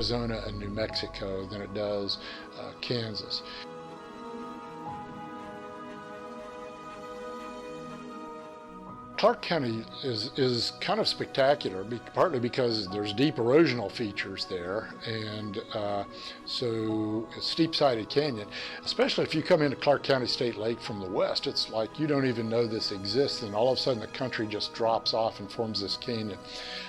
Arizona and New Mexico than it does Kansas. Clark County is kind of spectacular, partly because there's deep erosional features there, and so a steep-sided canyon. Especially if you come into Clark County State Lake from the west, it's like you don't even know this exists, and all of a sudden the country just drops off and forms this canyon.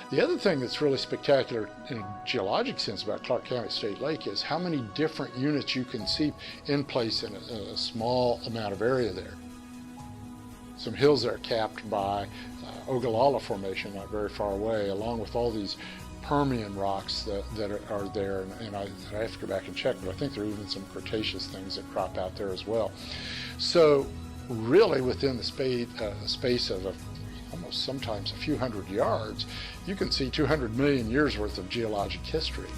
The other thing that's really spectacular in a geologic sense about Clark County State Lake is how many different units you can see in place in a small amount of area there. Some hills that are capped by Ogallala Formation not very far away, along with all these Permian rocks that are there, and I have to go back and check, but I think there are even some Cretaceous things that crop out there as well. So really within the space of almost sometimes a few hundred yards, you can see 200 million years worth of geologic history.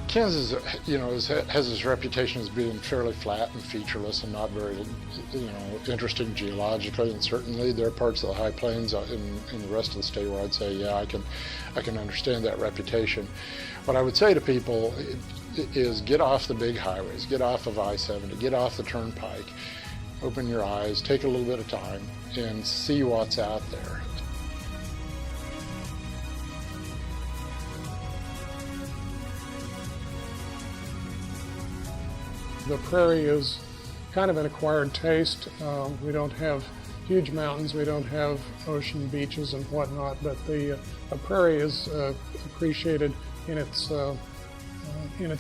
Kansas, has its reputation as being fairly flat and featureless and not very, interesting geologically. And certainly there are parts of the high plains in the rest of the state where I'd say, yeah, I can understand that reputation. What I would say to people is get off the big highways, get off of I-70, get off the turnpike, open your eyes, take a little bit of time, and see what's out there. The prairie is kind of an acquired taste. We don't have huge mountains, we don't have ocean beaches and whatnot, but the prairie is appreciated in its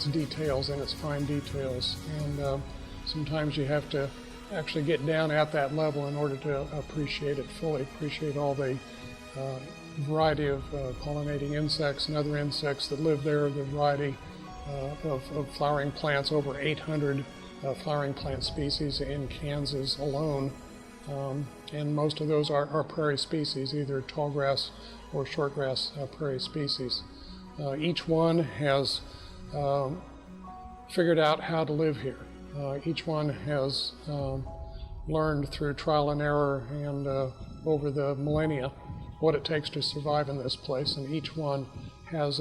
details, in its fine details. And sometimes you have to actually get down at that level in order to appreciate it fully, appreciate all the variety of pollinating insects and other insects that live there, the variety of flowering plants, over 800 flowering plant species in Kansas alone. And most of those are prairie species, either tallgrass or shortgrass prairie species. Each one has figured out how to live here. Each one has learned through trial and error and over the millennia what it takes to survive in this place, and each one has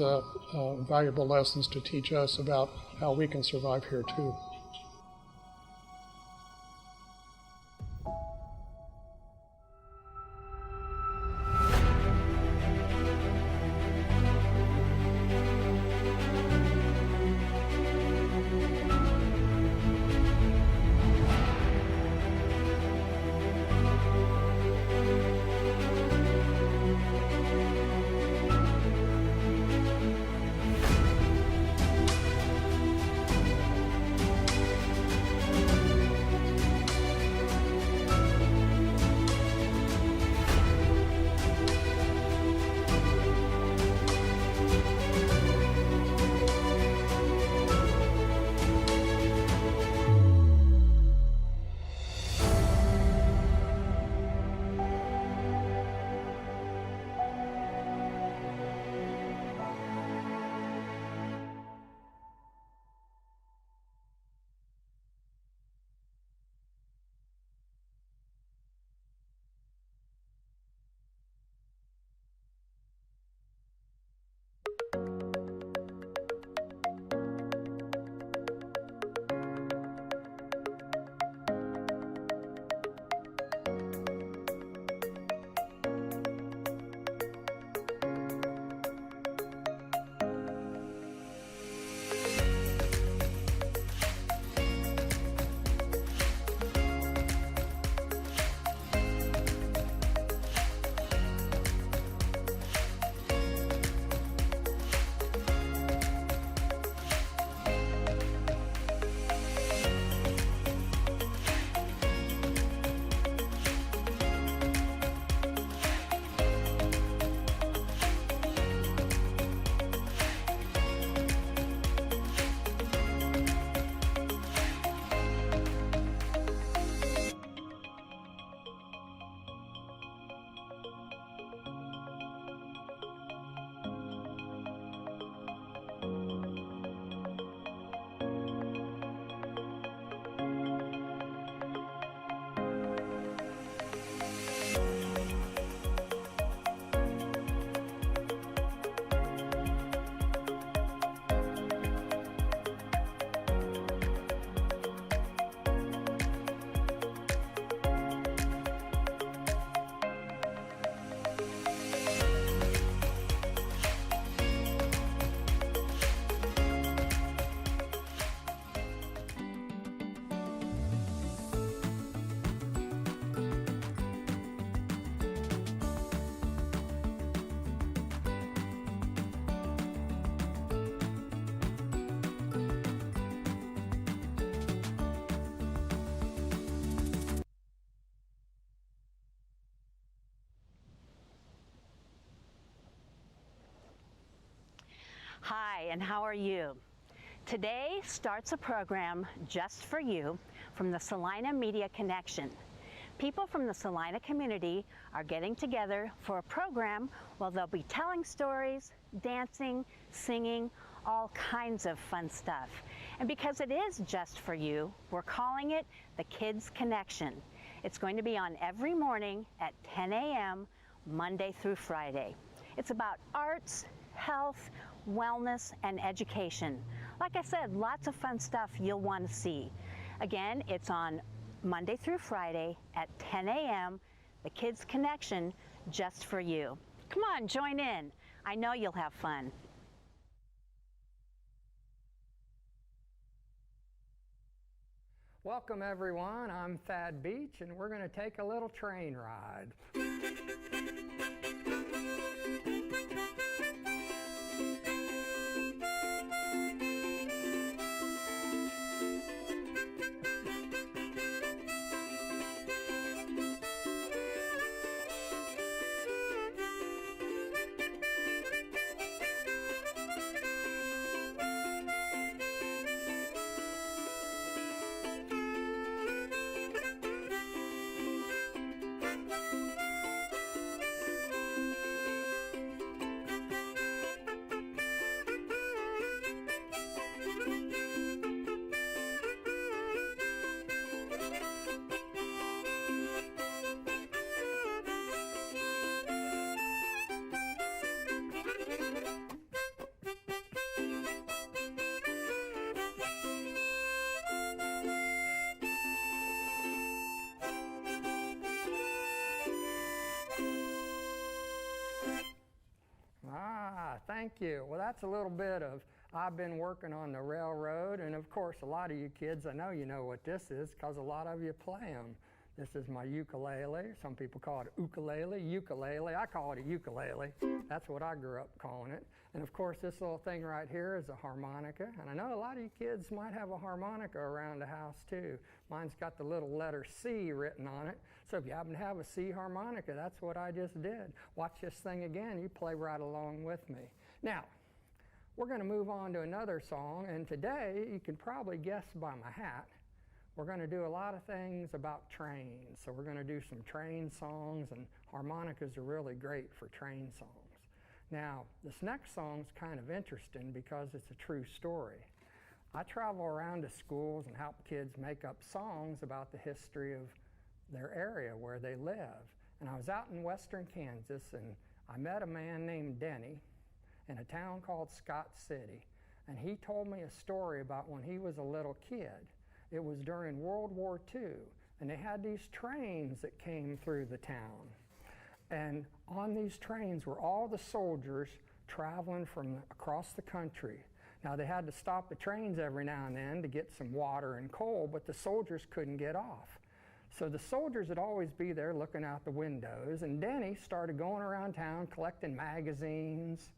valuable lessons to teach us about how we can survive here too. Hi, and how are you? Today starts a program just for you from the Salina Media Connection. People from the Salina community are getting together for a program where they'll be telling stories, dancing, singing, all kinds of fun stuff. And because it is just for you, we're calling it the Kids Connection. It's going to be on every morning at 10 a.m. Monday through Friday. It's about arts, health, wellness, and education. Like I said, lots of fun stuff you'll want to see. Again, it's on Monday through Friday at 10 a.m. The Kids Connection, just for you. Come on, join in. I know you'll have fun. Welcome everyone, I'm Thad Beach and we're going to take a little train ride. Thank you. Well, that's a little bit of I've been working on the railroad, and of course a lot of you kids, I know you know what this is because a lot of you play them. This is my ukulele. Some people call it ukulele. I call it a ukulele. That's what I grew up calling it. And of course this little thing right here is a harmonica. And I know a lot of you kids might have a harmonica around the house too. Mine's got the little letter C written on it. So if you happen to have a C harmonica, that's what I just did. Watch this thing again, you play right along with me. Now, we're going to move on to another song, and today, you can probably guess by my hat, we're going to do a lot of things about trains. So we're going to do some train songs, and harmonicas are really great for train songs. Now, this next song's kind of interesting because it's a true story. I travel around to schools and help kids make up songs about the history of their area where they live. And I was out in western Kansas, and I met a man named Denny in a town called Scott City. And he told me a story about when he was a little kid. It was during World War II, and they had these trains that came through the town. And on these trains were all the soldiers traveling from across the country. Now they had to stop the trains every now and then to get some water and coal, but the soldiers couldn't get off. So the soldiers would always be there looking out the windows, and Denny started going around town collecting magazines,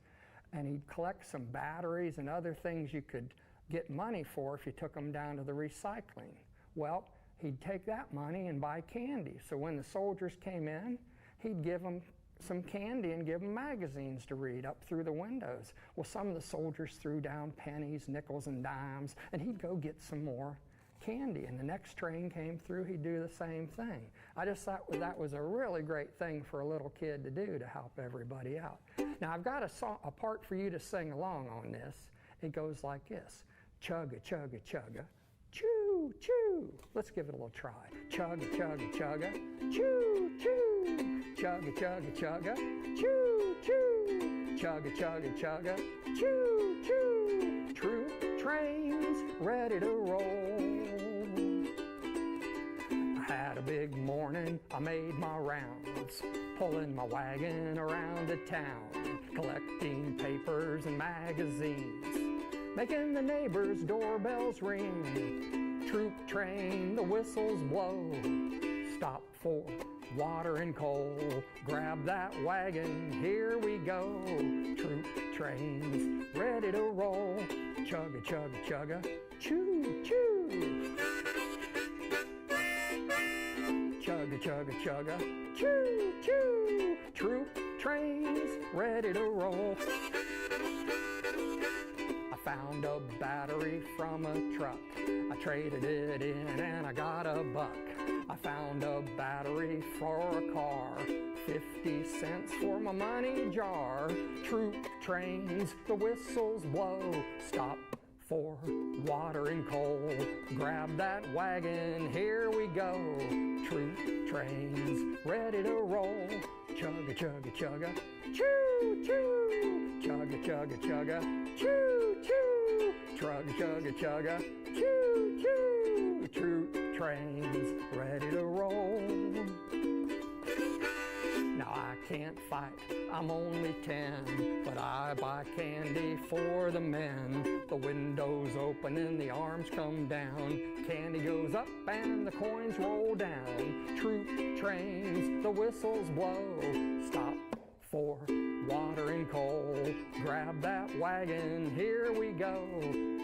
and he'd collect some batteries and other things you could get money for if you took them down to the recycling. Well, he'd take that money and buy candy. So when the soldiers came in, he'd give them some candy and give them magazines to read up through the windows. Well, some of the soldiers threw down pennies, nickels, and dimes, and he'd go get some more candy. And the next train came through, he'd do the same thing. I just thought that was a really great thing for a little kid to do to help everybody out. Now, I've got a part for you to sing along on this. It goes like this. Chugga, chugga, chugga, choo, choo. Let's give it a little try. Chugga, chugga, chugga, choo, choo. Chugga, chugga, chugga, choo, choo. Chugga, chugga, chugga, choo, choo. Troop trains ready to roll. I had a big morning, I made my rounds, pulling my wagon around the town, collecting papers and magazines, making the neighbors' doorbells ring. Troop train, the whistles blow. Stop for water and coal. Grab that wagon, here we go. Troop trains, ready to roll. Chugga, chugga, chugga, choo, choo. Chugga, chugga, chugga, choo, choo. Troop trains, ready to roll. found a battery from a truck. I traded it in and I got a buck. I found a battery for a car, 50 cents for my money jar. Troop trains, the whistles blow, stop for water and coal. Grab that wagon, here we go. Troop trains, ready to roll. Chugga, chugga, chugga, choo, choo. Chugga, chugga, chugga, choo, choo. Chugga, chugga, chugga, choo, choo. Troop trains, ready to roll. Now I can't fight, I'm only 10, but I buy candy for the men. The windows open and the arms come down. Candy goes up and the coins roll down. Troop trains, the whistles blow. Stop for water and coal. Grab that wagon, here we go.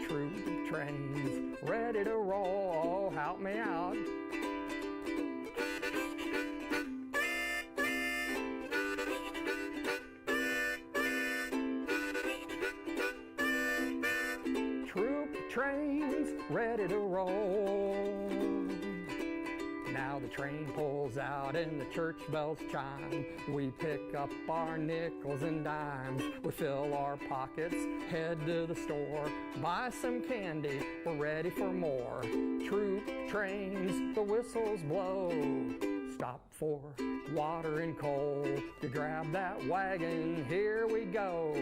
Troop trains, ready to roll. Oh, help me out. Trains ready to roll. Now the train pulls out and the church bells chime. We pick up our nickels and dimes. We fill our pockets, head to the store, buy some candy, we're ready for more. Troop trains, the whistles blow. Stop for water and coal. To grab that wagon, here we go.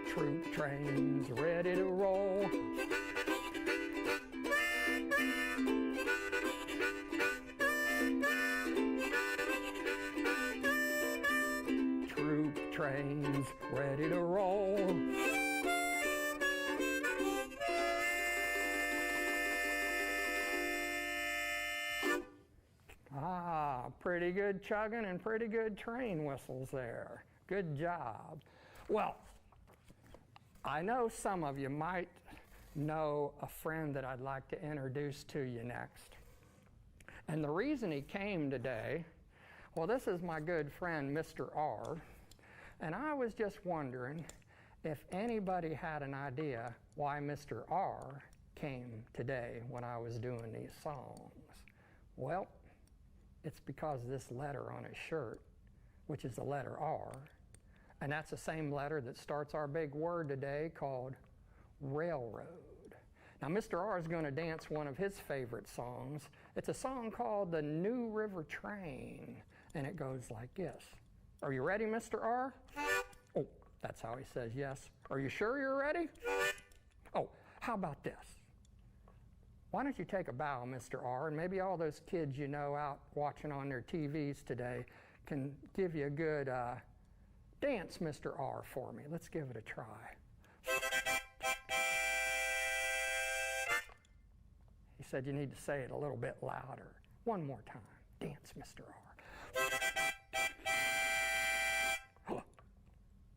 Troop trains ready to roll. Troop trains ready to roll. Ah, pretty good chugging and pretty good train whistles there. Good job. Well, I know some of you might know a friend that I'd like to introduce to you next. And the reason he came today, well, this is my good friend, Mr. R. And I was just wondering if anybody had an idea why Mr. R came today when I was doing these songs. Well, it's because of this letter on his shirt, which is the letter R. And that's the same letter that starts our big word today called railroad. Now, Mr. R is going to dance one of his favorite songs. It's a song called The New River Train, and it goes like this. Are you ready, Mr. R? Oh, that's how he says yes. Are you sure you're ready? Oh, how about this? Why don't you take a bow, Mr. R, and maybe all those kids you know out watching on their TVs today can give you a good dance, Mr. R, for me. Let's give it a try. He said you need to say it a little bit louder. One more time. Dance, Mr. R.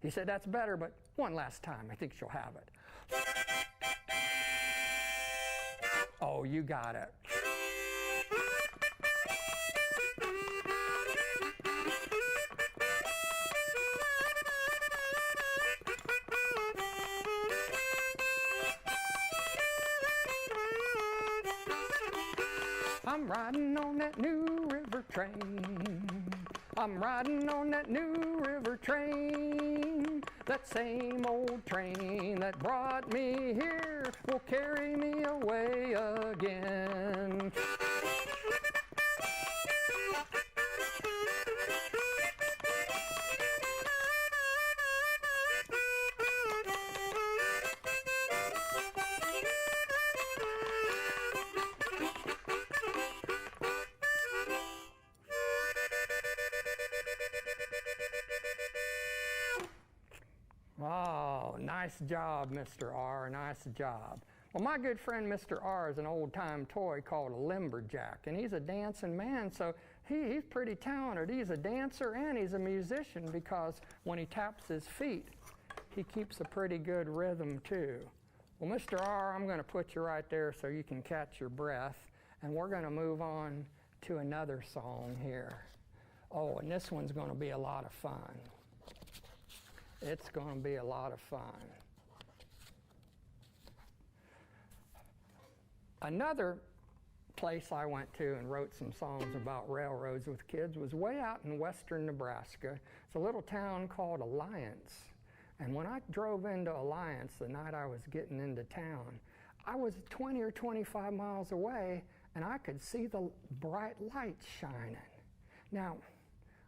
He said that's better, but one last time. I think she'll have it. Oh, you got it. I'm riding on that new river train. I'm riding on that new river train. That same old train that brought me here will carry me away again. Oh, nice job, Mr. R, nice job. Well, my good friend Mr. R is an old-time toy called a lumberjack, and he's a dancing man, so he's pretty talented. He's a dancer and he's a musician because when he taps his feet, he keeps a pretty good rhythm too. Well, Mr. R, I'm going to put you right there so you can catch your breath, and we're going to move on to another song here. Oh, and this one's going to be a lot of fun. It's going to be a lot of fun. Another place I went to and wrote some songs about railroads with kids was way out in western Nebraska. It's a little town called Alliance. And when I drove into Alliance the night I was getting into town, I was 20 or 25 miles away and I could see the bright lights shining. Now,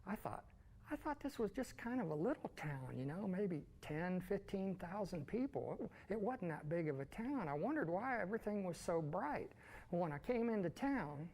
I thought this was just kind of a little town, you know, maybe 10, 15,000 people. It wasn't that big of a town. I wondered why everything was so bright. Well, when I came into town,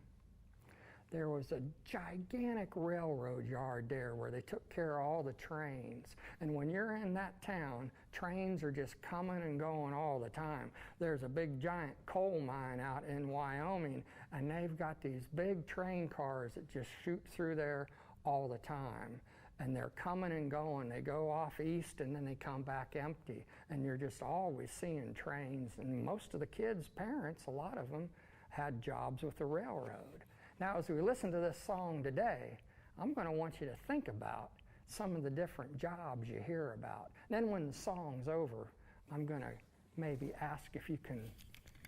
there was a gigantic railroad yard there where they took care of all the trains. And when you're in that town, trains are just coming and going all the time. There's a big giant coal mine out in Wyoming, and they've got these big train cars that just shoot through there all the time. And they're coming and going. They go off east and then they come back empty. And you're just always seeing trains. And most of the kids' parents, a lot of them, had jobs with the railroad. Now, as we listen to this song today, I'm going to want you to think about some of the different jobs you hear about. Then when the song's over, I'm going to maybe ask if you can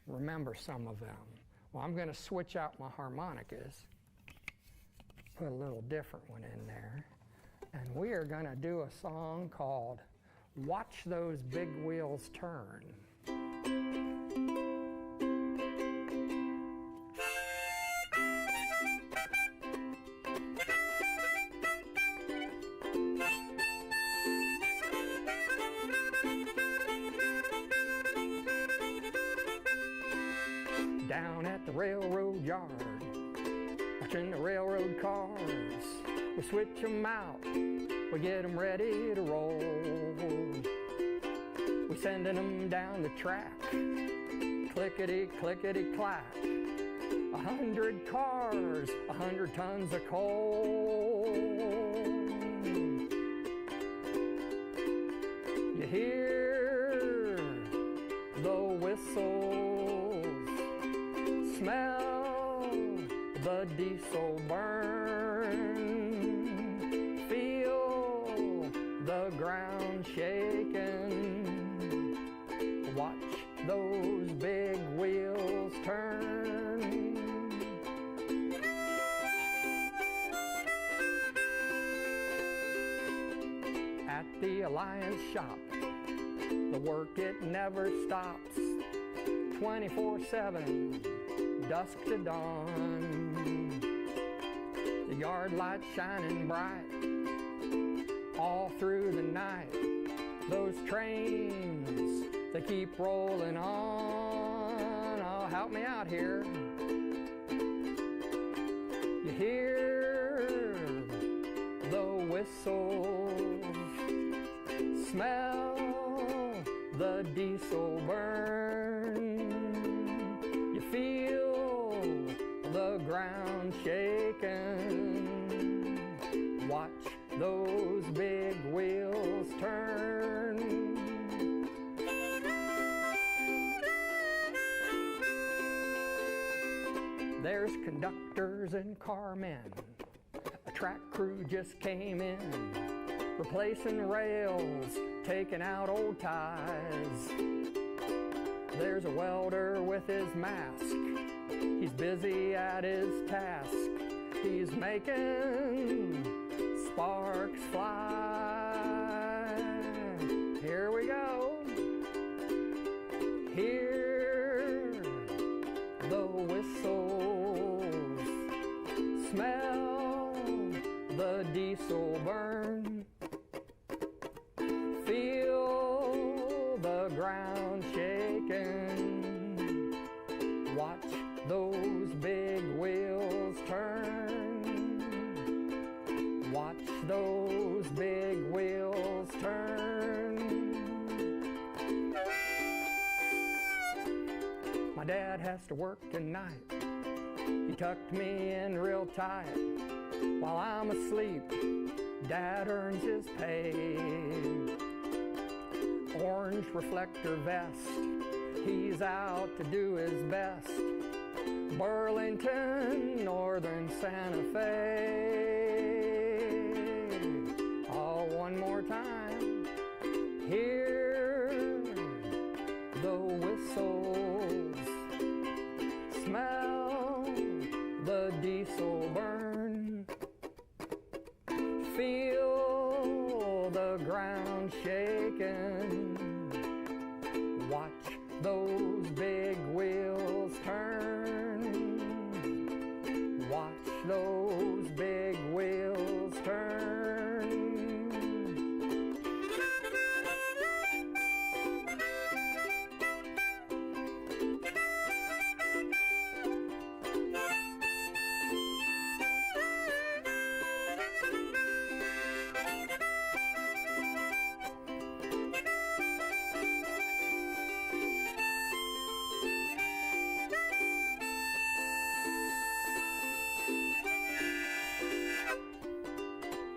remember some of them. Well, I'm going to switch out my harmonicas, put a little different one in there, and we are going to do a song called Watch Those Big Wheels Turn. Down at the railroad yard, watching the railroad cars, we switch them out, we get them ready to roll. We sending them down the track, clickety, clickety, clack. 100 cars, 100 tons of coal. You hear the whistles, smell the diesel burn, feel the ground shaking, watch those big wheels turn. At the Alliance shop, the work it never stops, 24/7, dusk to dawn. The yard lights shining bright all through the night. Those trains, they keep rolling on. Oh, help me out here. You hear the whistles, smell the diesel burn. You feel the ground shaking. Watch those big wheels turn. There's conductors and carmen. A track crew just came in, replacing rails, taking out old ties. There's a welder with his mask. He's busy at his task. He's making sparks fly. Here we go. Hear the whistles, smell the diesel burn, feel the ground shaking, watch those big wheels turn, watch those big wheels turn. My dad has to work tonight. He tucked me in real tight. While I'm asleep, Dad earns his pay. Orange reflector vest, he's out to do his best. Burlington, Northern Santa Fe. Oh, one more time. Hear the whistles, ground shaking. Watch those big wheels turn. Watch those big wheels turn.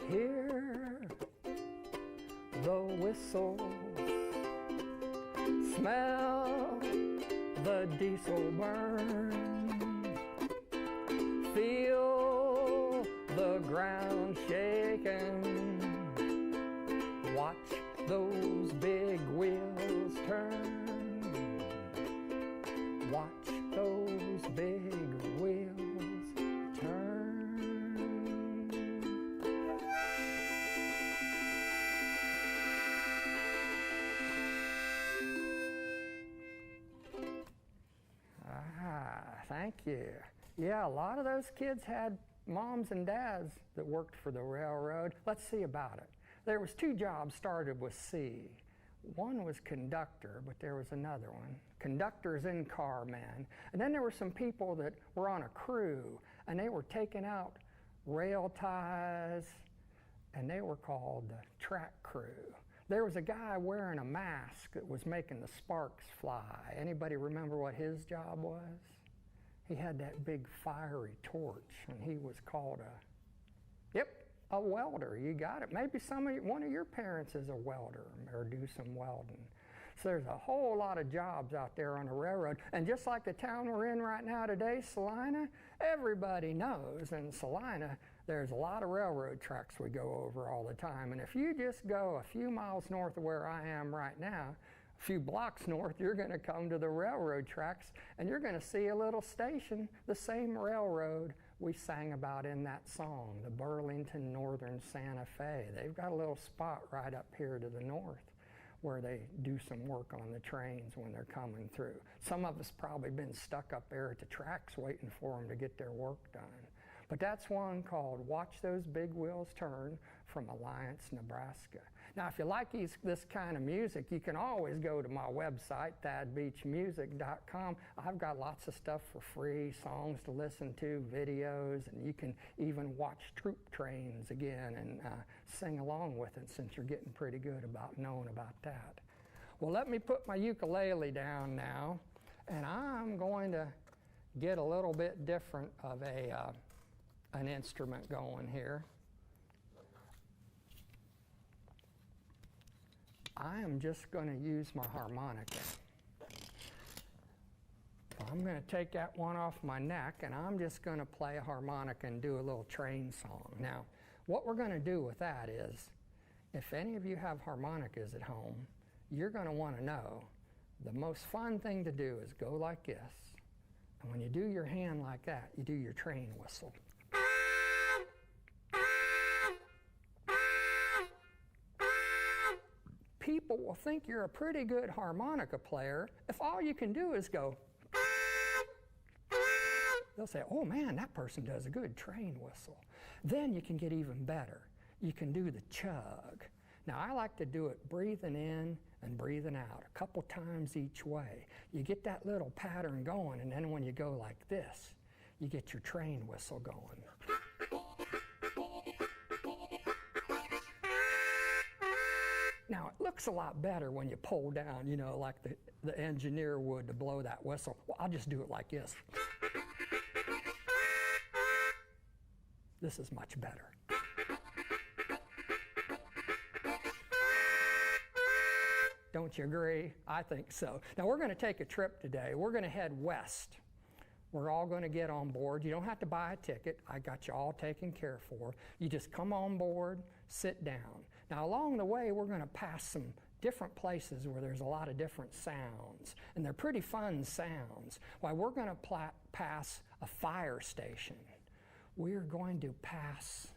Hear the whistles, smell the diesel burn, feel the ground shaking, watch those big wheels turn, watch those big wheels turn. Thank you. Yeah, a lot of those kids had moms and dads that worked for the railroad. Let's see about it. There was 2 jobs started with C. One was conductor, but there was another one. Conductor's in-car man. And then there were some people that were on a crew, and they were taking out rail ties, and they were called the track crew. There was a guy wearing a mask that was making the sparks fly. Anybody remember what his job was? He had that big fiery torch, and he was called a welder. You got it. Maybe one of your parents is a welder or do some welding. So there's a whole lot of jobs out there on the railroad. And just like the town we're in right now today, Salina, everybody knows in Salina there's a lot of railroad tracks we go over all the time. And if you just go a few miles north of where I am right now, a few blocks north, you're going to come to the railroad tracks, and you're going to see a little station, the same railroad we sang about in that song, the Burlington Northern Santa Fe. They've got a little spot right up here to the north where they do some work on the trains when they're coming through. Some of us probably been stuck up there at the tracks waiting for them to get their work done. But that's one called Watch Those Big Wheels Turn from Alliance, Nebraska. Now, if you like this kind of music, you can always go to my website, thadbeachmusic.com. I've got lots of stuff for free, songs to listen to, videos, and you can even watch troop trains again and sing along with it, since you're getting pretty good about knowing about that. Well, let me put my ukulele down now, and I'm going to get a little bit different of an instrument going here. I am just going to use my harmonica. I'm going to take that one off my neck, and I'm just going to play a harmonica and do a little train song. Now, what we're going to do with that is, if any of you have harmonicas at home, you're going to want to know the most fun thing to do is go like this. And when you do your hand like that, you do your train whistle. People will think you're a pretty good harmonica player if all you can do is go. They'll say, oh man, that person does a good train whistle. Then you can get even better. You can do the chug. Now, I like to do it breathing in and breathing out a couple times each way. You get that little pattern going, and then when you go like this, you get your train whistle going. Now, it looks a lot better when you pull down, you know, like the engineer would to blow that whistle. Well, I'll just do it like this. This is much better. Don't you agree? I think so. Now, we're going to take a trip today. We're going to head west. We're all going to get on board. You don't have to buy a ticket. I got you all taken care for. You just come on board, sit down. Now, along the way, we're going to pass some different places where there's a lot of different sounds, and they're pretty fun sounds. Why, we're going to pass a fire station. We're going to pass,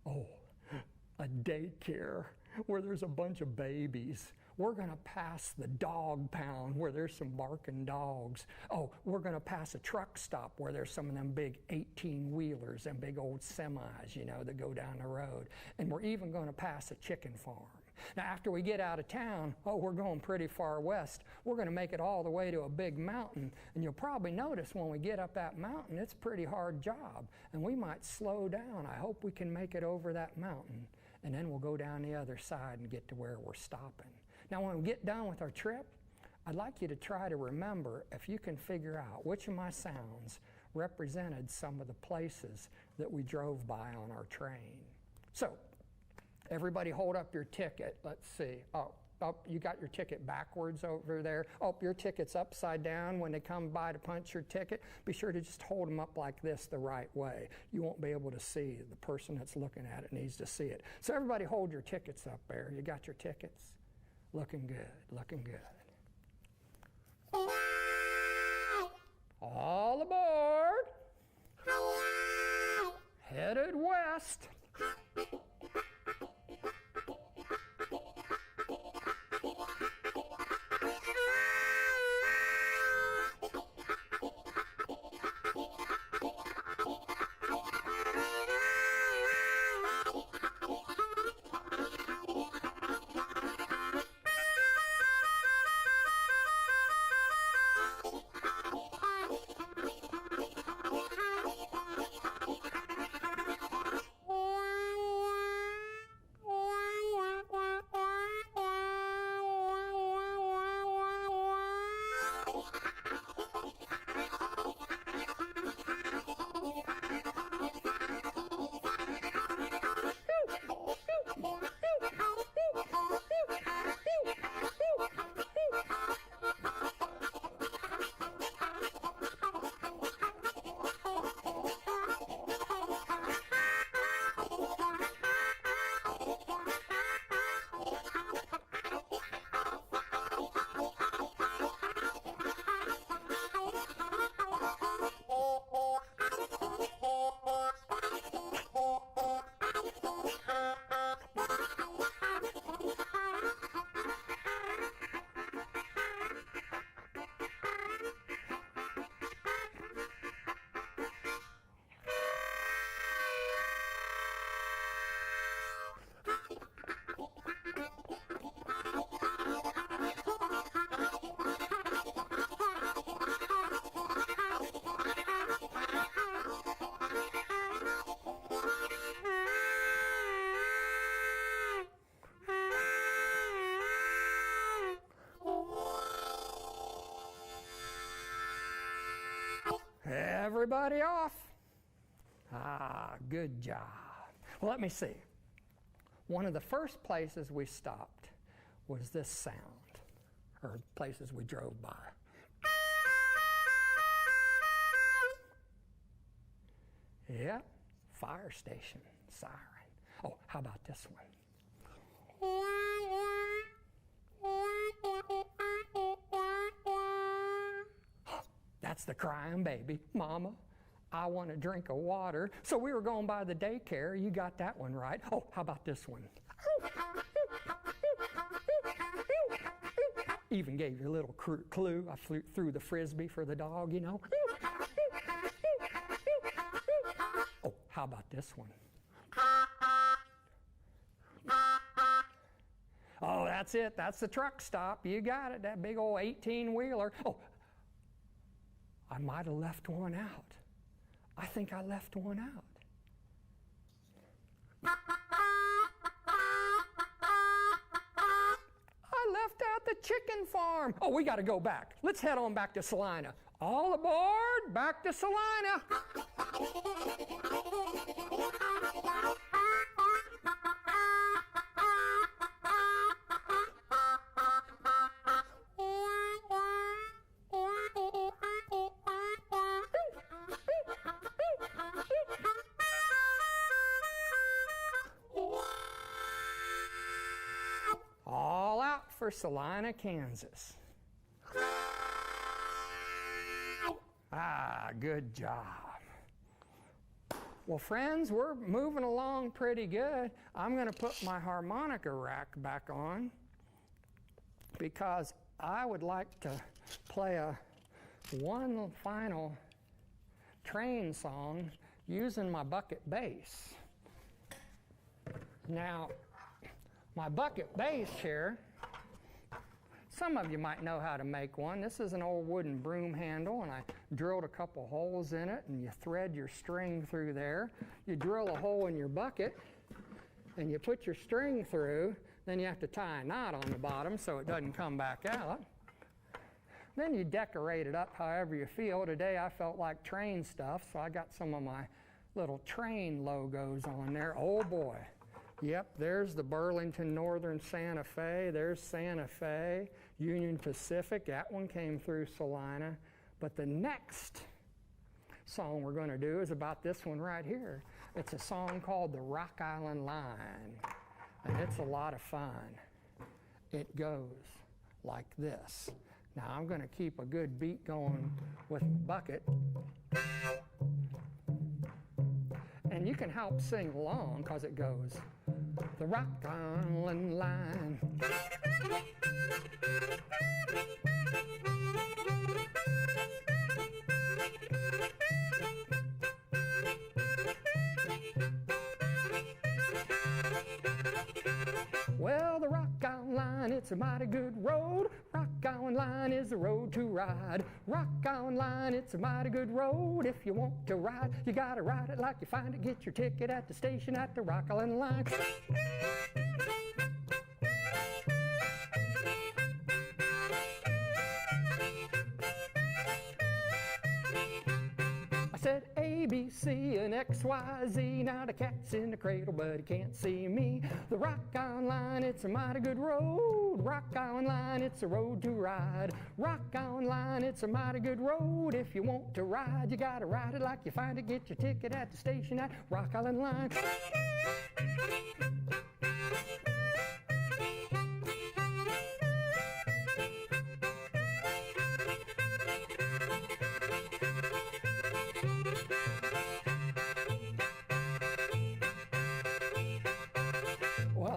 a daycare. where there's a bunch of babies. We're going to pass the dog pound where there's some barking dogs. Oh, we're going to pass a truck stop where there's some of them big 18-wheelers and big old semis, you know, that go down the road. And we're even going to pass a chicken farm. Now, after we get out of town, oh, we're going pretty far west. We're going to make it all the way to a big mountain. And you'll probably notice when we get up that mountain, it's a pretty hard job. And we might slow down. I hope we can make it over that mountain. And then we'll go down the other side and get to where we're stopping. Now, when we get done with our trip, I'd like you to try to remember if you can figure out which of my sounds represented some of the places that we drove by on our train. So, everybody hold up your ticket. Let's see. Oh, you got your ticket backwards over there. Oh, your ticket's upside down. When they come by to punch your ticket, be sure to just hold them up like this the right way. You won't be able to see. The person that's looking at it needs to see it. So everybody hold your tickets up there. You got your tickets? Looking good, looking good. All aboard. Headed west. Everybody off. Ah, good job. Well, let me see. One of the first places we stopped was this sound, or places we drove by. Yeah, fire station siren. Oh, how about this one? That's the crying baby. Mama, I want a drink of water. So we were going by the daycare. You got that one right. Oh, how about this one? Even gave you a little clue. I threw the frisbee for the dog, you know. Oh, how about this one? Oh, that's it. That's the truck stop. You got it. That big old 18-wheeler. Oh, I might have left one out. I think I left one out. I left out the chicken farm. Oh, we got to go back. Let's head on back to Salina. All aboard, back to Salina. For Salina, Kansas. Ah, good job. Well, friends, we're moving along pretty good. I'm going to put my harmonica rack back on because I would like to play one final train song using my bucket bass. Now, my bucket bass here, some of you might know how to make one. This is an old wooden broom handle, and I drilled a couple holes in it, and you thread your string through there. You drill a hole in your bucket, and you put your string through. Then you have to tie a knot on the bottom so it doesn't come back out. Then you decorate it up however you feel. Today I felt like train stuff, so I got some of my little train logos on there. Oh boy. Yep, there's the Burlington Northern Santa Fe. There's Santa Fe, Union Pacific. That one came through Salina. But the next song we're going to do is about this one right here. It's a song called the Rock Island Line, and it's a lot of fun. It goes like this. Now I'm going to keep a good beat going with the bucket. And you can help sing along because it goes, the Rock Island Line. Well, the Rock Island Line, it's a mighty good road. Rock Island Line is the road to ride. Rock Island Line, it's a mighty good road. If you want to ride, you gotta ride it like you find it. Get your ticket at the station at the Rock Island Line. I said A, B, C, and X, Y, Z. Now the cat's in the cradle, but he can't see me. The Rock Island Line, it's a mighty good road. Rock Island Line, it's a road to ride. Rock Island Line, it's a mighty good road. If you want to ride, you gotta ride it like you find it. Get your ticket at the station at Rock Island Line.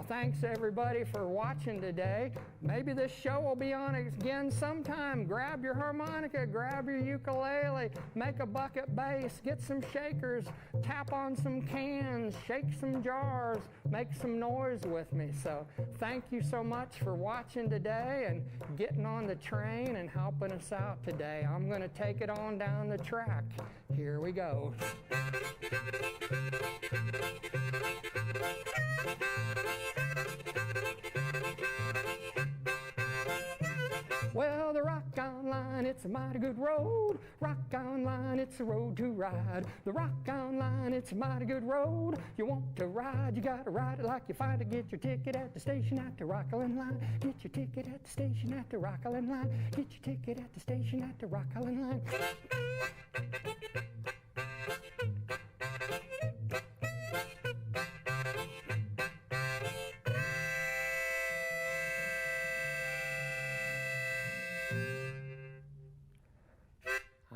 Thanks everybody for watching today. Maybe this show will be on again sometime. Grab your harmonica, grab your ukulele, make a bucket bass, get some shakers, tap on some cans, shake some jars, make some noise with me. So thank you so much for watching today and getting on the train and helping us out today. I'm going to take it on down the track. Here we go. Well, the Rock Island Line, it's a mighty good road. Rock Island Line, it's a road to ride. The Rock Island Line, it's a mighty good road. You want to ride, you gotta ride it like you find it. Get your ticket at the station at the Rock Island Line. Get your ticket at the station at the Rock Island Line. Get your ticket at the station at the Rock Island Line.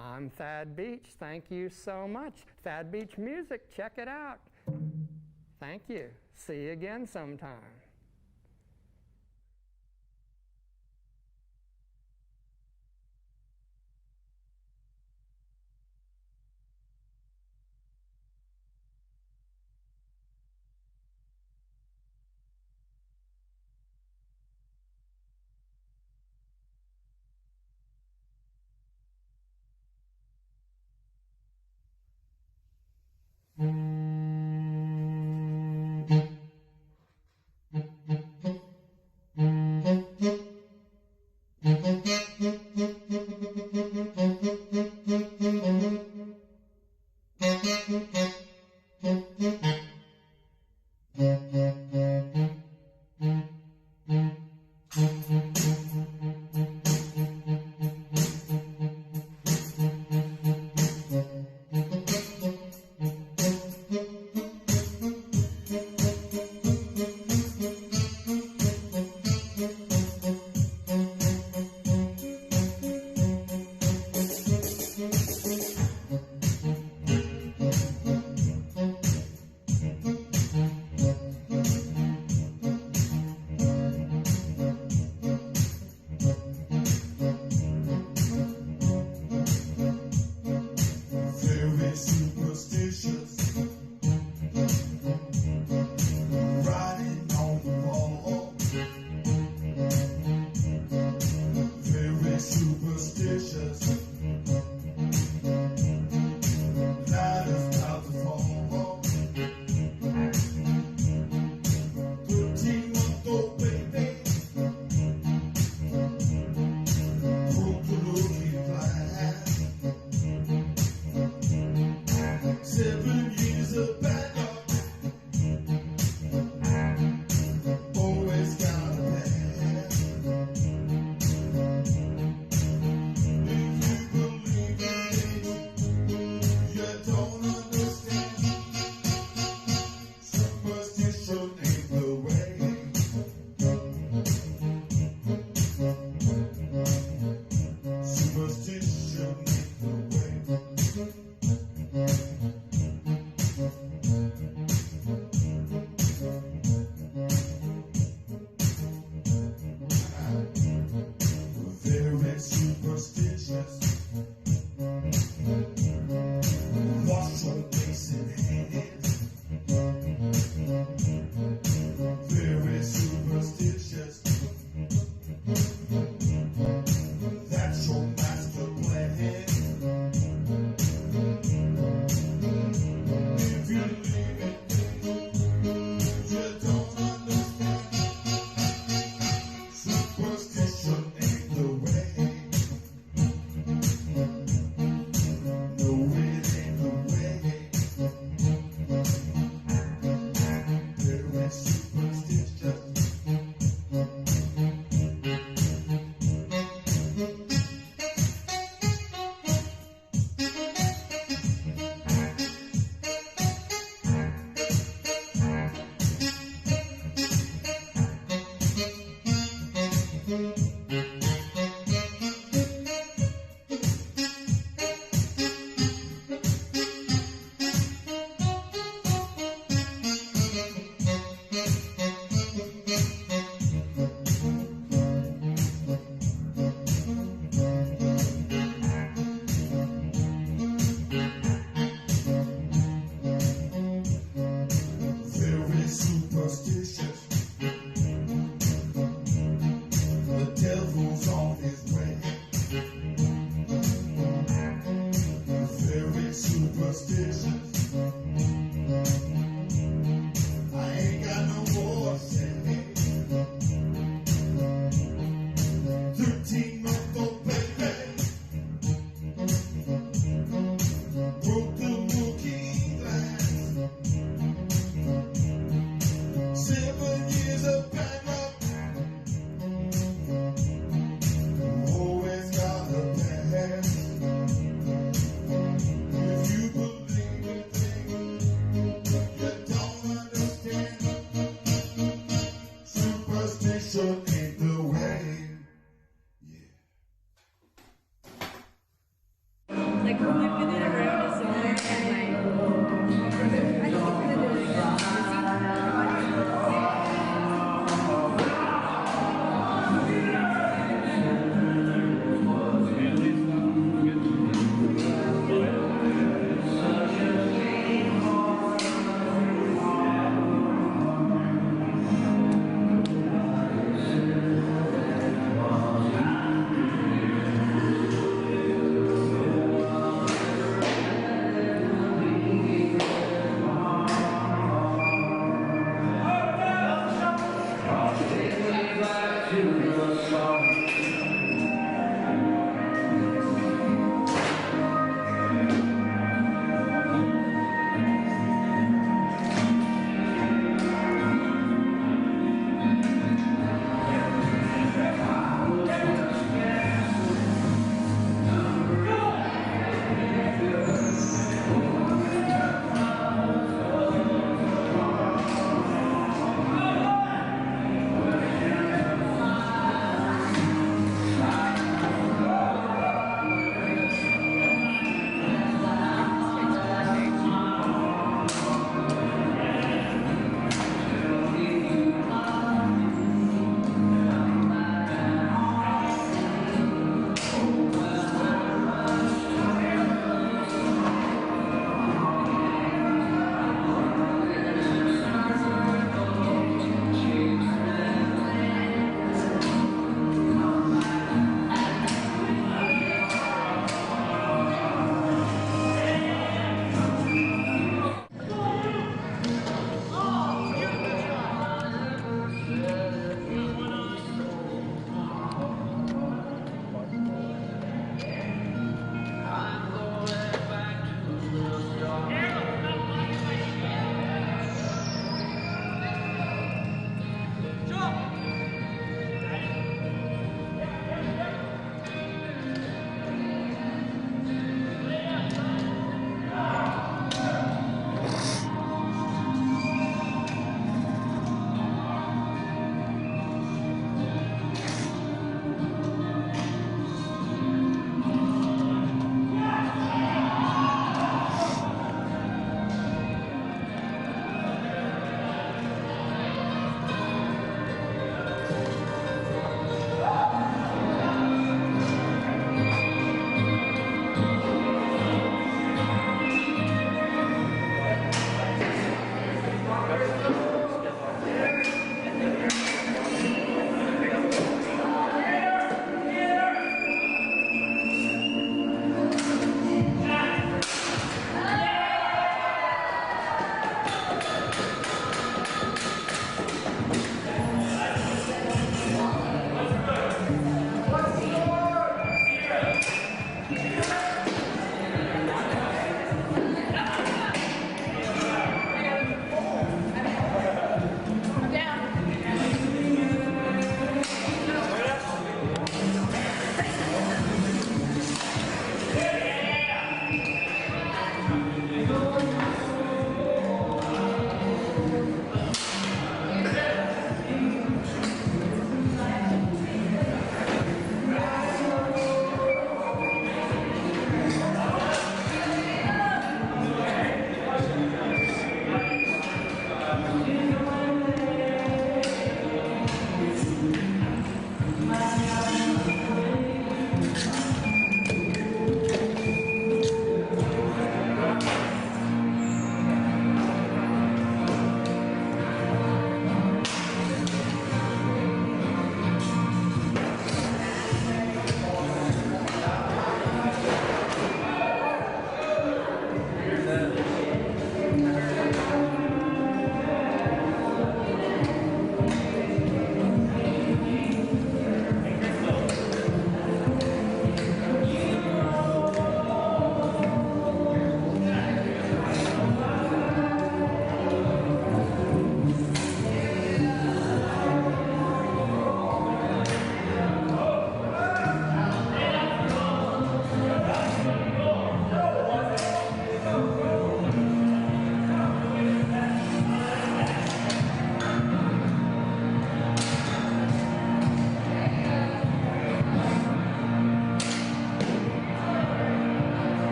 I'm Thad Beach. Thank you so much. Thad Beach Music, check it out. Thank you. See you again sometime.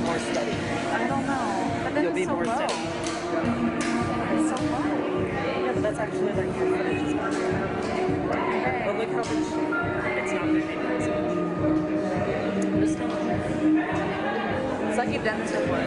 more steady. I don't know. But then You'll it's be so more low. steady. It's so low. Yeah, but that's actually like your footage is going to Okay. But look how much it's not moving. But still. It's like you've done this before.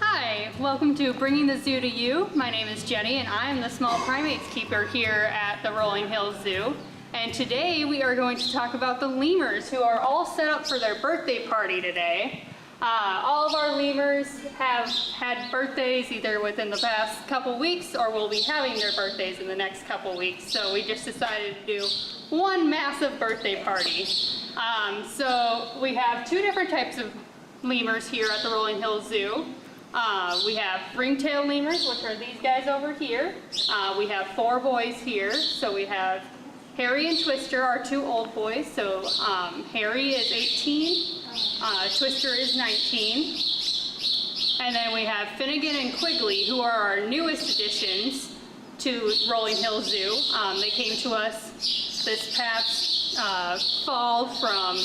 Hi, welcome to Bringing the Zoo to You. My name is Jenny and I am the small primates keeper here at the Rolling Hills Zoo. And today we are going to talk about the lemurs who are all set up for their birthday party today. All of our lemurs have had birthdays either within the past couple weeks or will be having their birthdays in the next couple weeks. So we just decided to do one massive birthday party. So we have two different types of lemurs here at the Rolling Hills Zoo. We have ringtail lemurs, which are these guys over here. We have four boys here. So we have Harry and Twister, our two old boys. So Harry is 18, Twister is 19. And then we have Finnegan and Quigley, who are our newest additions to Rolling Hills Zoo. They came to us this past fall from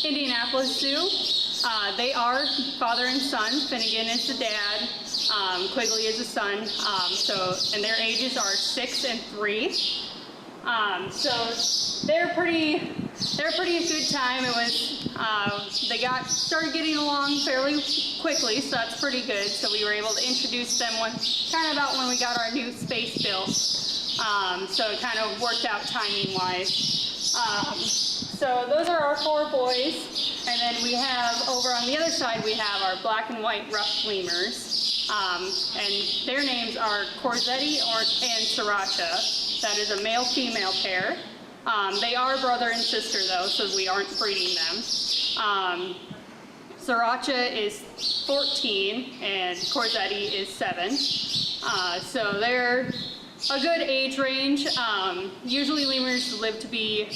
Indianapolis Zoo. They are father and son. Finnegan is the dad. Quigley is the son. And their ages are 6 and 3. So they're a pretty good time. It was they started getting along fairly quickly, so that's pretty good. So we were able to introduce them kind of about when we got our new space built. So it kind of worked out timing wise. So those are our four boys, and then we have over on the other side we have our black and white ruffed lemurs, and their names are Corsetti and Sriracha. That is a male-female pair. They are brother and sister though, so we aren't breeding them. Sriracha is 14 and Corsetti is 7. So they're a good age range. Usually lemurs live to be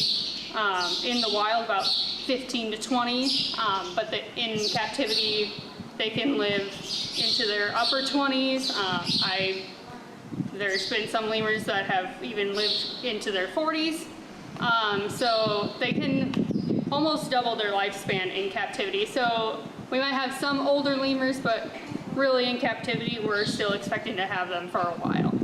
in the wild about 15 to 20, but in captivity they can live into their upper 20s. There's been some lemurs that have even lived into their 40s. So they can almost double their lifespan in captivity. So we might have some older lemurs, but really in captivity we're still expecting to have them for a while.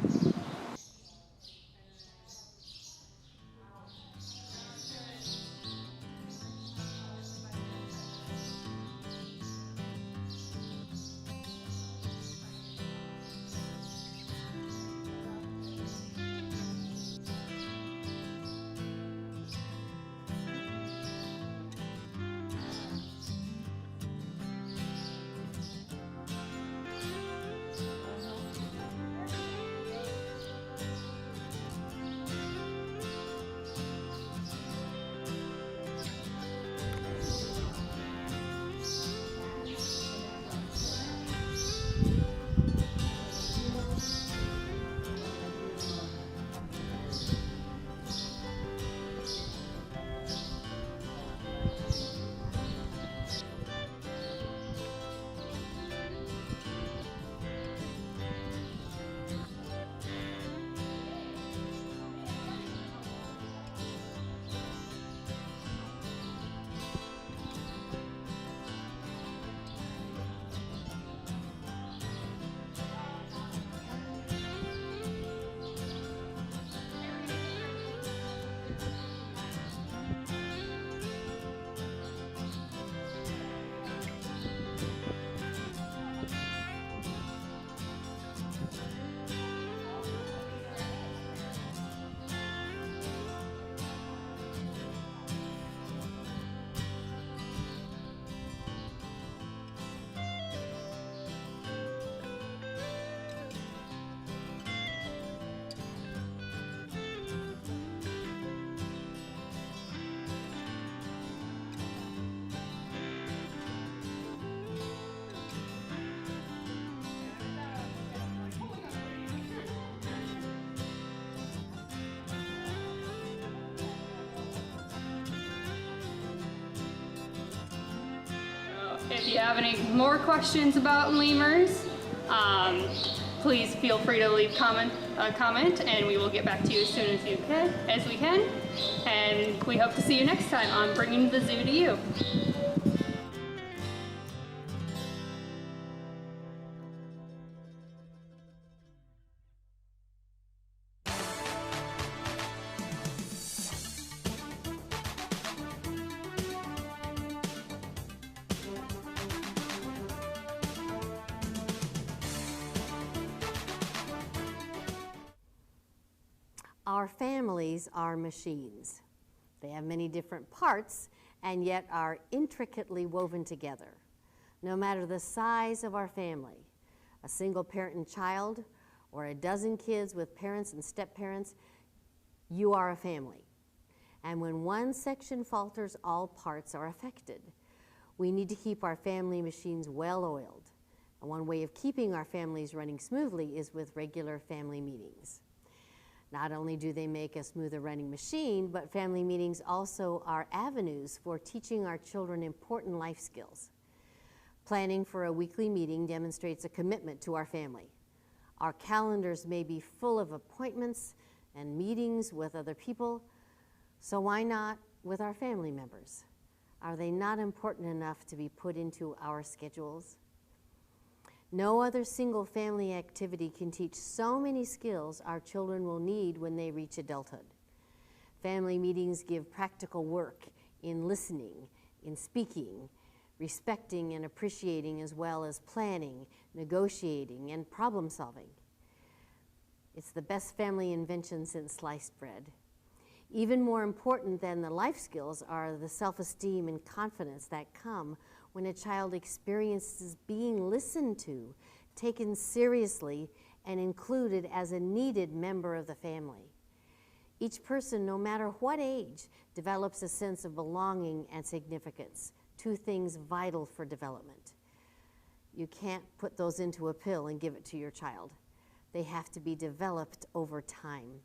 If you have any more questions about lemurs, please feel free to leave a comment, and we will get back to you as soon as we can. And we hope to see you next time on Bringing the Zoo to You. Our families are machines. They have many different parts and yet are intricately woven together. No matter the size of our family, a single parent and child, or a dozen kids with parents and step-parents, you are a family. And when one section falters, all parts are affected. We need to keep our family machines well-oiled. And one way of keeping our families running smoothly is with regular family meetings. Not only do they make a smoother running machine, but family meetings also are avenues for teaching our children important life skills. Planning for a weekly meeting demonstrates a commitment to our family. Our calendars may be full of appointments and meetings with other people, so why not with our family members? Are they not important enough to be put into our schedules? No other single family activity can teach so many skills our children will need when they reach adulthood. Family meetings give practical work in listening, in speaking, respecting and appreciating, as well as planning, negotiating, and problem solving. It's the best family invention since sliced bread. Even more important than the life skills are the self-esteem and confidence that come when a child experiences being listened to, taken seriously, and included as a needed member of the family. Each person, no matter what age, develops a sense of belonging and significance, two things vital for development. You can't put those into a pill and give it to your child. They have to be developed over time.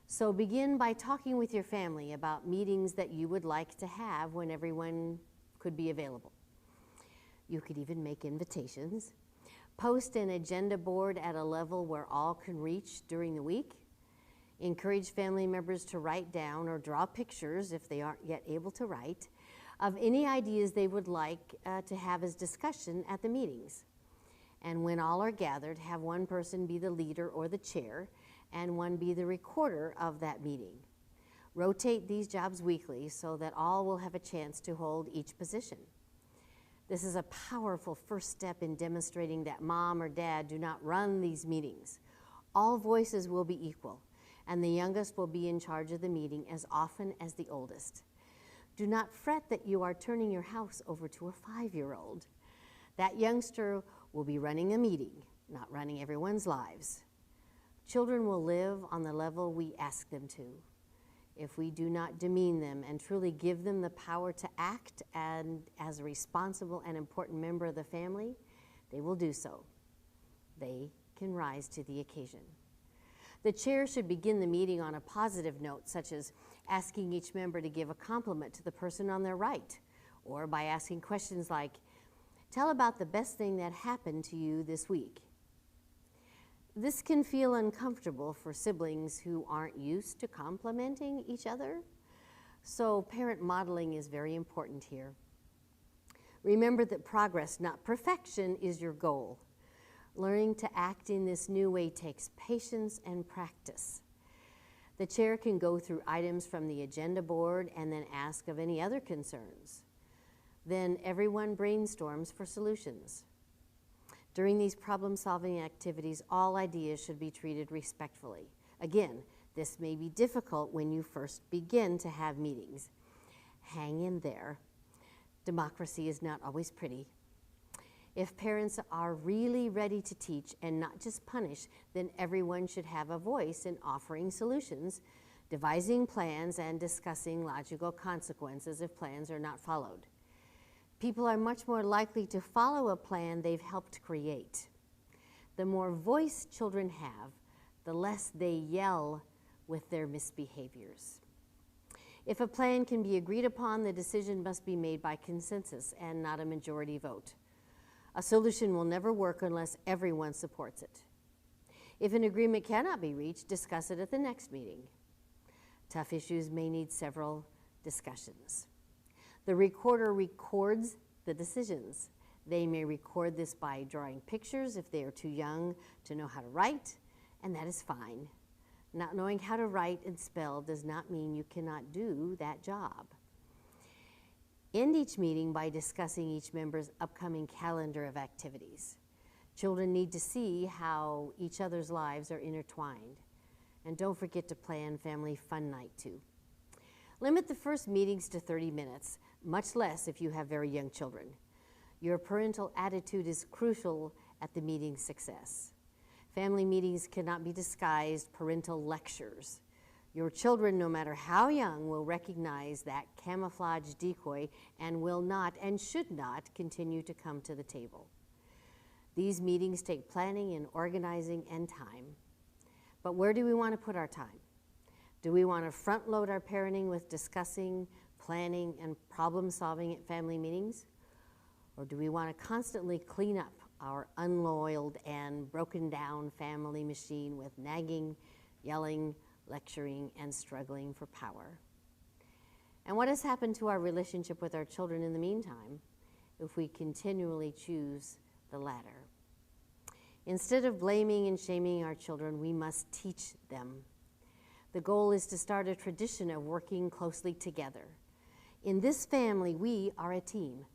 So begin by talking with your family about meetings that you would like to have when everyone could be available. You could even make invitations. Post an agenda board at a level where all can reach during the week. Encourage family members to write down or draw pictures, if they aren't yet able to write, of any ideas they would like to have as discussion at the meetings. And when all are gathered, have one person be the leader or the chair, and one be the recorder of that meeting. Rotate these jobs weekly so that all will have a chance to hold each position. This is a powerful first step in demonstrating that mom or dad do not run these meetings. All voices will be equal, and the youngest will be in charge of the meeting as often as the oldest. Do not fret that you are turning your house over to a 5-year-old. That youngster will be running a meeting, not running everyone's lives. Children will live on the level we ask them to. If we do not demean them and truly give them the power to act and as a responsible and important member of the family, they will do so. They can rise to the occasion. The chair should begin the meeting on a positive note, such as asking each member to give a compliment to the person on their right, or by asking questions like, "Tell about the best thing that happened to you this week." This can feel uncomfortable for siblings who aren't used to complimenting each other, so parent modeling is very important here. Remember that progress, not perfection, is your goal. Learning to act in this new way takes patience and practice. The chair can go through items from the agenda board and then ask of any other concerns. Then everyone brainstorms for solutions. During these problem-solving activities, all ideas should be treated respectfully. Again, this may be difficult when you first begin to have meetings. Hang in there. Democracy is not always pretty. If parents are really ready to teach and not just punish, then everyone should have a voice in offering solutions, devising plans, and discussing logical consequences if plans are not followed. People are much more likely to follow a plan they've helped create. The more voice children have, the less they yell with their misbehaviors. If a plan can be agreed upon, the decision must be made by consensus and not a majority vote. A solution will never work unless everyone supports it. If an agreement cannot be reached, discuss it at the next meeting. Tough issues may need several discussions. The recorder records the decisions. They may record this by drawing pictures if they are too young to know how to write, and that is fine. Not knowing how to write and spell does not mean you cannot do that job. End each meeting by discussing each member's upcoming calendar of activities. Children need to see how each other's lives are intertwined. And don't forget to plan family fun night too. Limit the first meetings to 30 minutes, much less if you have very young children. Your parental attitude is crucial at the meeting's success. Family meetings cannot be disguised parental lectures. Your children, no matter how young, will recognize that camouflage decoy and will not and should not continue to come to the table. These meetings take planning and organizing and time. But where do we want to put our time? Do we want to front load our parenting with discussing, planning, and problem solving at family meetings? Or do we want to constantly clean up our unloyaled and broken down family machine with nagging, yelling, lecturing, and struggling for power? And what has happened to our relationship with our children in the meantime if we continually choose the latter? Instead of blaming and shaming our children, we must teach them. The goal is to start a tradition of working closely together. In this family, we are a team.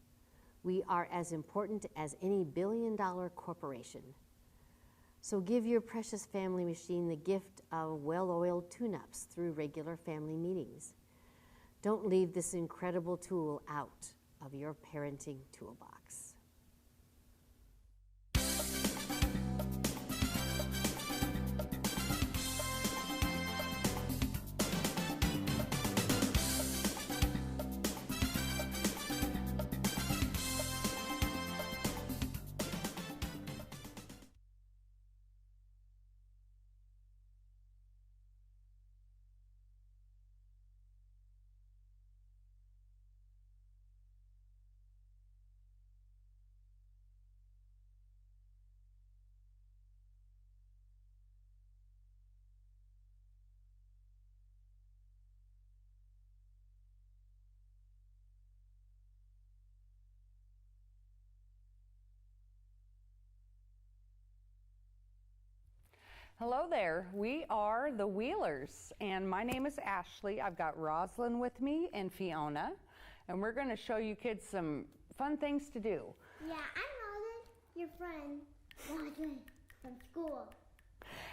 We are as important as any billion-dollar corporation. So give your precious family machine the gift of well-oiled tune-ups through regular family meetings. Don't leave this incredible tool out of your parenting toolbox. Hello there, we are the Wheelers, and my name is Ashley. I've got Roslyn with me and Fiona, and we're going to show you kids some fun things to do. Yeah, I'm Roslyn, your friend, Roslyn, from school.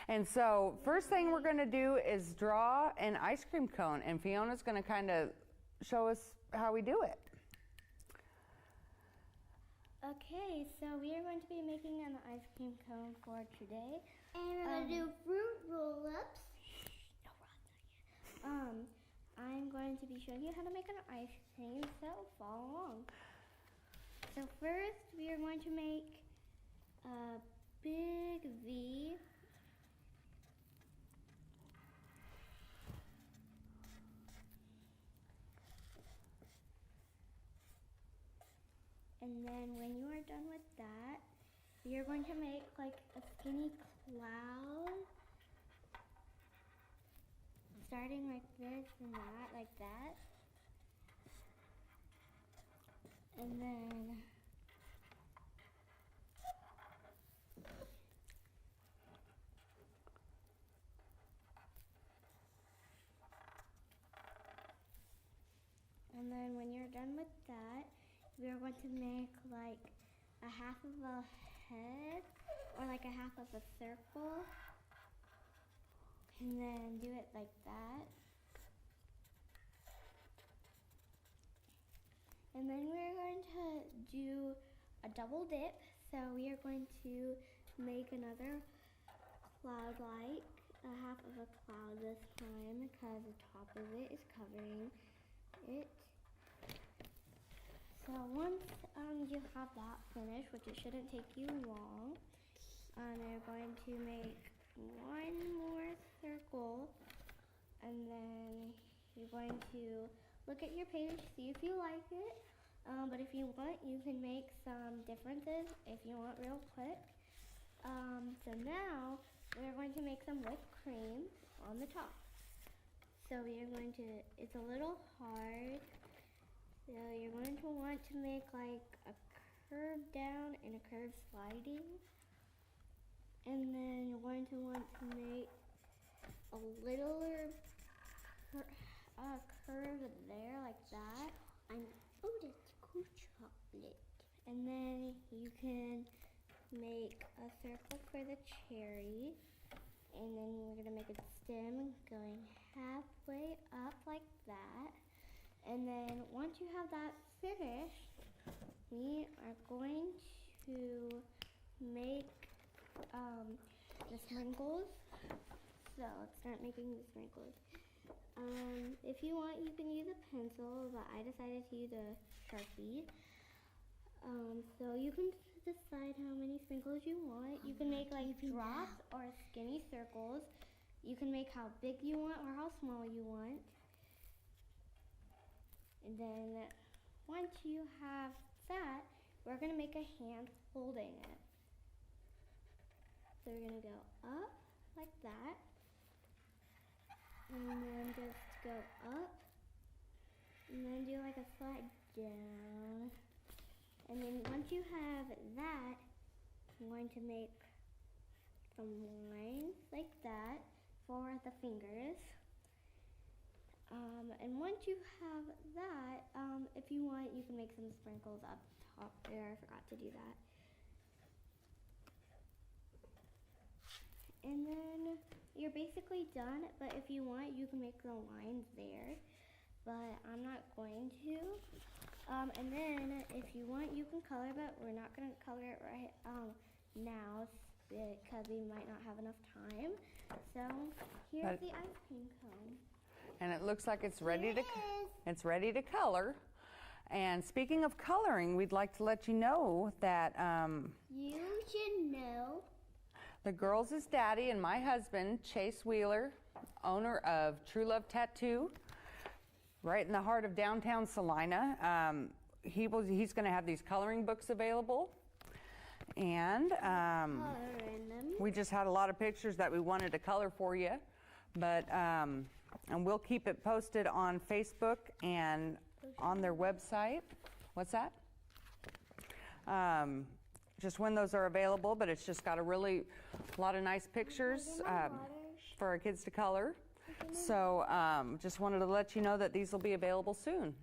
And so, first thing we're going to do is draw an ice cream cone, and Fiona's going to kind of show us how we do it. Okay, so we are going to be making an ice cream cone for today. And we're going to do fruit roll-ups. I'm going to be showing you how to make an ice cream, so follow along. So first, we are going to make a big V. And then when you are done with that, we are going to make like a skinny cloud, starting like this and that, like that. And then when you're done with that, we are going to make like a half of a head or like a half of a circle, and then do it like that. And then we're going to do a double dip. So we are going to make another cloud, like a half of a cloud this time, because the top of it is covering it. So once you have that finished, which it shouldn't take you long, you're going to make one more circle, and then you're going to look at your page, see if you like it. But if you want, you can make some differences if you want real quick. So now we're going to make some whipped cream on the top. So you're going to, it's a little hard. So you're going to want to make like a curve down and a curve sliding. And then you're going to want to make a littler curve there like that. Oh, that's cool chocolate. And then you can make a circle for the cherry. And then we're gonna make a stem going halfway up like that. And then once you have that finished, we are going to make the sprinkles. So let's start making the sprinkles. If you want, you can use a pencil, but I decided to use a Sharpie. So you can decide how many sprinkles you want. You can make like drops or skinny circles. You can make how big you want or how small you want. And then once you have that, we're gonna make a hand holding it. So we're gonna go up like that. And then just go up. And then do like a slide down. And then once you have that, I'm going to make some lines like that for the fingers. And once you have that, if you want, you can make some sprinkles up top there. I forgot to do that. And then you're basically done, but if you want, you can make the lines there. But I'm not going to. And then if you want, you can color, but we're not going to color it right now because we might not have enough time. So here's the ice cream cone. And it looks like it's ready to color. And speaking of coloring, we'd like to let you know that you should know the girls' daddy and my husband, Chase Wheeler, owner of True Love Tattoo, right in the heart of downtown Salina. He's going to have these coloring books available. And we just had a lot of pictures that we wanted to color for you. But and we'll keep it posted on Facebook and on their website. What's that? Just when those are available, but it's just got a lot of nice pictures for our kids to color. So just wanted to let you know that these will be available soon.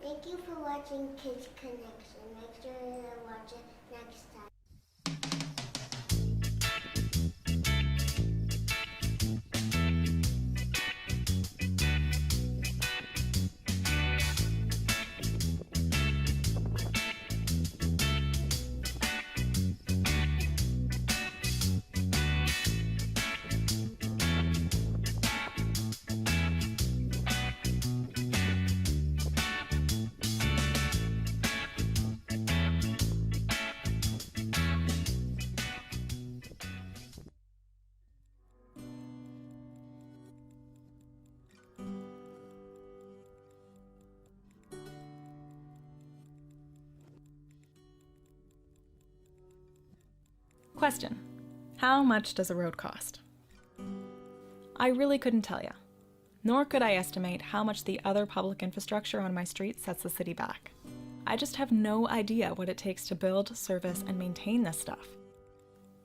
Thank you for watching Kids Connection. Make sure to watch it next time. Question: how much does a road cost? I really couldn't tell you, nor could I estimate how much the other public infrastructure on my street sets the city back. I just have no idea what it takes to build, service, and maintain this stuff.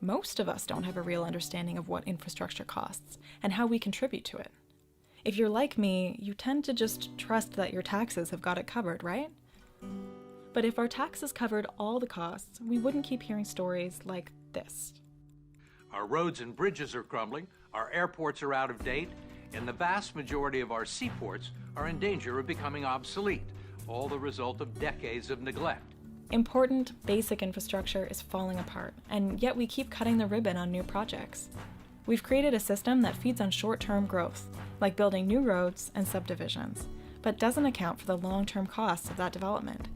Most of us don't have a real understanding of what infrastructure costs and how we contribute to it. If you're like me, you tend to just trust that your taxes have got it covered, right? But if our taxes covered all the costs, we wouldn't keep hearing stories like this. Our roads and bridges are crumbling, our airports are out of date, and the vast majority of our seaports are in danger of becoming obsolete, all the result of decades of neglect. Important, basic infrastructure is falling apart, and yet we keep cutting the ribbon on new projects. We've created a system that feeds on short-term growth, like building new roads and subdivisions, but doesn't account for the long-term costs of that development.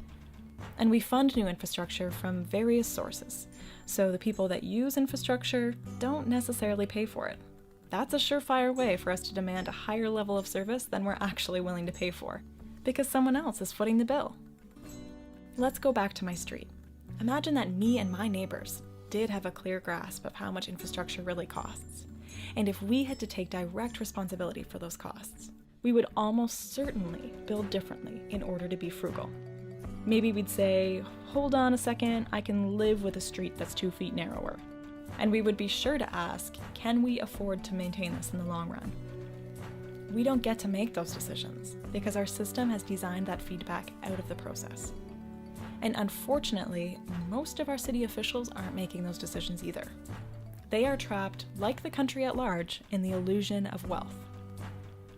And we fund new infrastructure from various sources, so the people that use infrastructure don't necessarily pay for it. That's a surefire way for us to demand a higher level of service than we're actually willing to pay for, because someone else is footing the bill. Let's go back to my street. Imagine that me and my neighbors did have a clear grasp of how much infrastructure really costs. And if we had to take direct responsibility for those costs, we would almost certainly build differently in order to be frugal. Maybe we'd say, hold on a second, I can live with a street that's 2 feet narrower. And we would be sure to ask, can we afford to maintain this in the long run? We don't get to make those decisions because our system has designed that feedback out of the process. And unfortunately, most of our city officials aren't making those decisions either. They are trapped, like the country at large, in the illusion of wealth.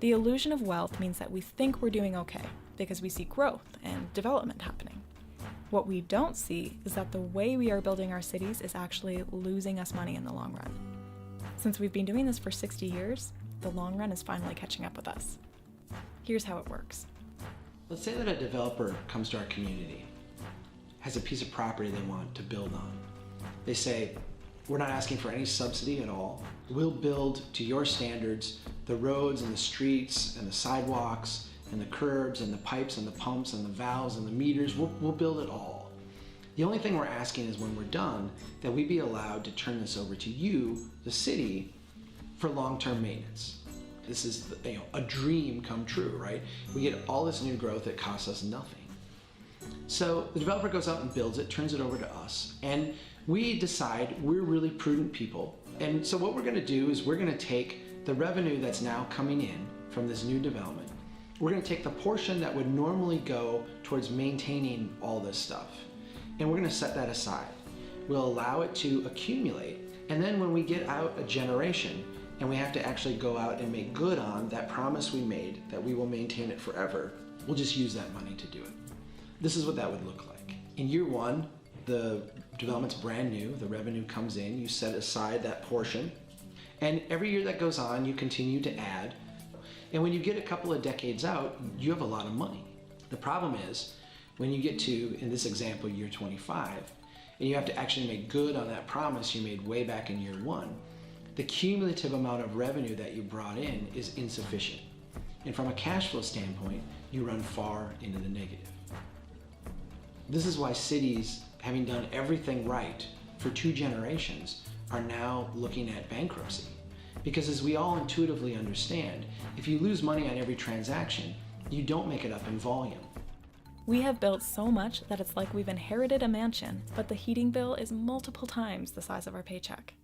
The illusion of wealth means that we think we're doing okay because we see growth and development happening. What we don't see is that the way we are building our cities is actually losing us money in the long run. Since we've been doing this for 60 years, the long run is finally catching up with us. Here's how it works. Let's say that a developer comes to our community, has a piece of property they want to build on. They say, we're not asking for any subsidy at all. We'll build to your standards the roads and the streets and the sidewalks and the curbs and the pipes and the pumps and the valves and the meters. We'll build it all. The only thing we're asking is when we're done that we be allowed to turn this over to you, the city, for long-term maintenance. This is a dream come true, right? We get all this new growth that costs us nothing. So the developer goes out and builds it, turns it over to us, and we decide we're really prudent people. And so what we're gonna do is we're gonna take the revenue that's now coming in from this new development. We're gonna take the portion that would normally go towards maintaining all this stuff, and we're gonna set that aside. We'll allow it to accumulate, and then when we get out a generation and we have to actually go out and make good on that promise we made that we will maintain it forever, we'll just use that money to do it. This is what that would look like. In year one, the development's brand new, the revenue comes in, you set aside that portion, and every year that goes on, you continue to add. And when you get a couple of decades out, you have a lot of money. The problem is, when you get to, in this example, year 25, and you have to actually make good on that promise you made way back in year one, the cumulative amount of revenue that you brought in is insufficient. And from a cash flow standpoint, you run far into the negative. This is why cities, having done everything right for 2 generations, are now looking at bankruptcy. Because as we all intuitively understand, if you lose money on every transaction, you don't make it up in volume. We have built so much that it's like we've inherited a mansion, but the heating bill is multiple times the size of our paycheck.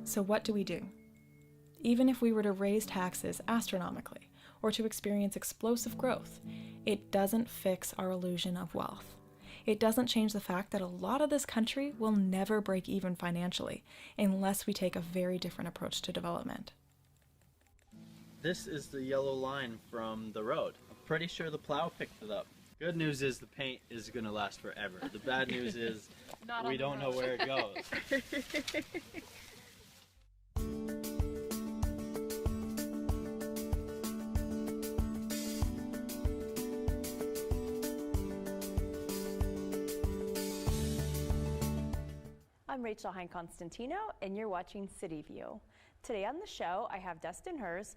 So what do we do? Even if we were to raise taxes astronomically, or to experience explosive growth, it doesn't fix our illusion of wealth. It doesn't change the fact that a lot of this country will never break even financially unless we take a very different approach to development. This is the yellow line from the road. I'm pretty sure the plow picked it up. Good news is the paint is going to last forever. The bad news is we don't know where it goes. I'm Rachel Hein-Constantino, and you're watching City View. Today on the show, I have Dustin Hers,